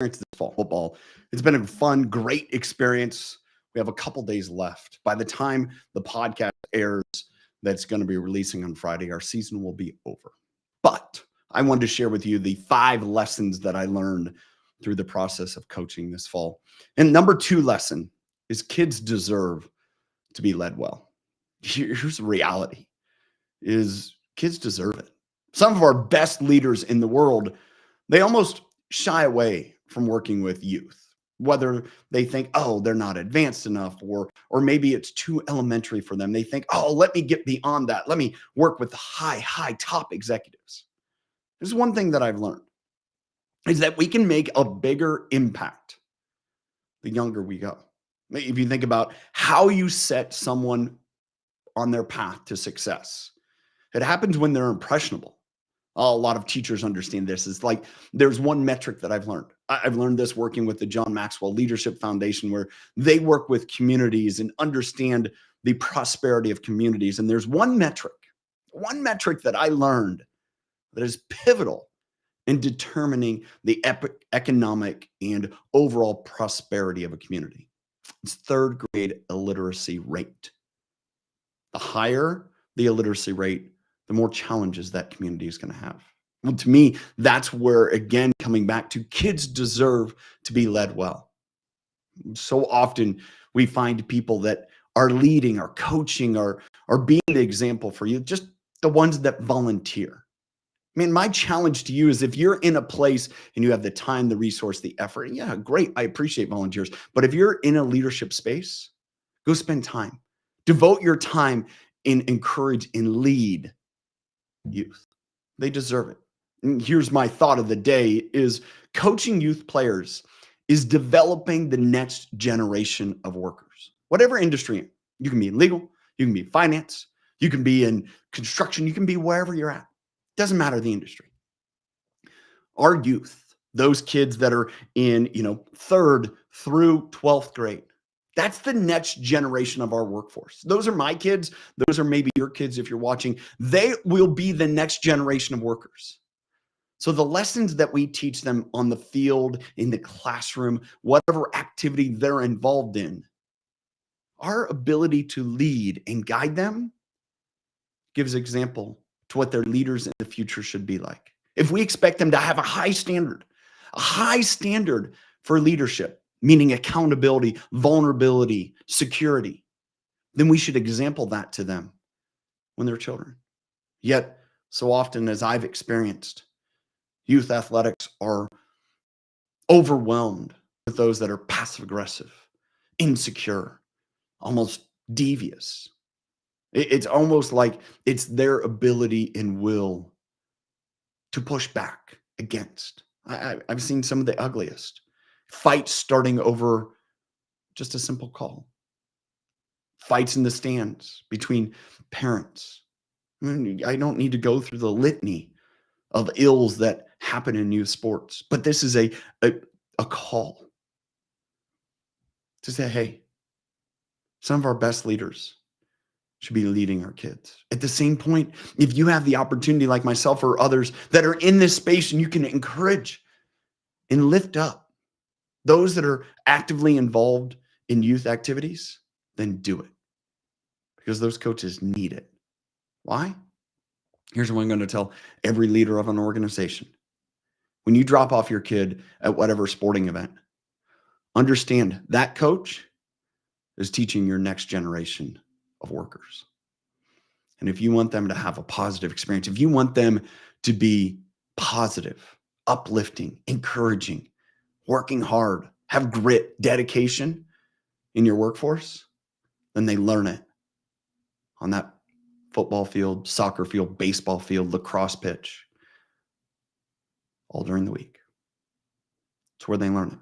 this fall football. It's been a fun, great experience. We have a couple days left. By the time the podcast airs, that's going to be releasing on Friday, our season will be over. But I wanted to share with you the 5 lessons that I learned through the process of coaching this fall. And number 2 lesson is kids deserve to be led well. Here's the reality is kids deserve it. Some of our best leaders in the world, they almost shy away from working with youth, whether they think, oh, they're not advanced enough, or maybe it's too elementary for them. They think, oh, let me get beyond that. Let me work with the high top executives. There's one thing that I've learned is that we can make a bigger impact the younger we go. If you think about how you set someone on their path to success, it happens when they're impressionable. A lot of teachers understand this. It's like there's one metric that I've learned. I've learned this working with the John Maxwell Leadership Foundation, where they work with communities and understand the prosperity of communities. And there's one metric that I learned that is pivotal in determining the economic and overall prosperity of a community. It's 3rd grade illiteracy rate. The higher the illiteracy rate, the more challenges that community is going to have. Well, to me, that's where, again, coming back to kids deserve to be led well. So often we find people that are leading, are coaching, are being the example for you, just the ones that volunteer. I mean, my challenge to you is if you're in a place and you have the time, the resource, the effort, yeah, great. I appreciate volunteers. But if you're in a leadership space, go spend time. Devote your time and encourage and lead youth. They deserve it. And here's my thought of the day is coaching youth players is developing the next generation of workers. Whatever industry, you can be in legal, you can be in finance, you can be in construction, you can be wherever you're at. Doesn't matter the industry. Our youth, those kids that are in, 3rd through 12th grade, that's the next generation of our workforce. Those are my kids. Those are maybe your kids if you're watching. They will be the next generation of workers. So the lessons that we teach them on the field, in the classroom, whatever activity they're involved in, our ability to lead and guide them gives example to what their leaders in the future should be like. If we expect them to have a high standard for leadership, meaning accountability, vulnerability, security, then we should example that to them when they're children. Yet, so often as I've experienced, youth athletics are overwhelmed with those that are passive aggressive, insecure, almost devious. It's almost like it's their ability and will to push back against. I've seen some of the ugliest fights starting over just a simple call. Fights in the stands between parents. I don't need to go through the litany of ills that happen in youth sports, but this is a call to say, hey, some of our best leaders should be leading our kids. At the same point, if you have the opportunity, like myself or others that are in this space, and you can encourage and lift up those that are actively involved in youth activities, then do it, because those coaches need it. Why? Here's what I'm going to tell every leader of an organization. When you drop off your kid at whatever sporting event, understand that coach is teaching your next generation of workers. And if you want them to have a positive experience, if you want them to be positive, uplifting, encouraging, working hard, have grit, dedication in your workforce, then they learn it on that football field, soccer field, baseball field, lacrosse pitch, all during the week. It's where they learn it.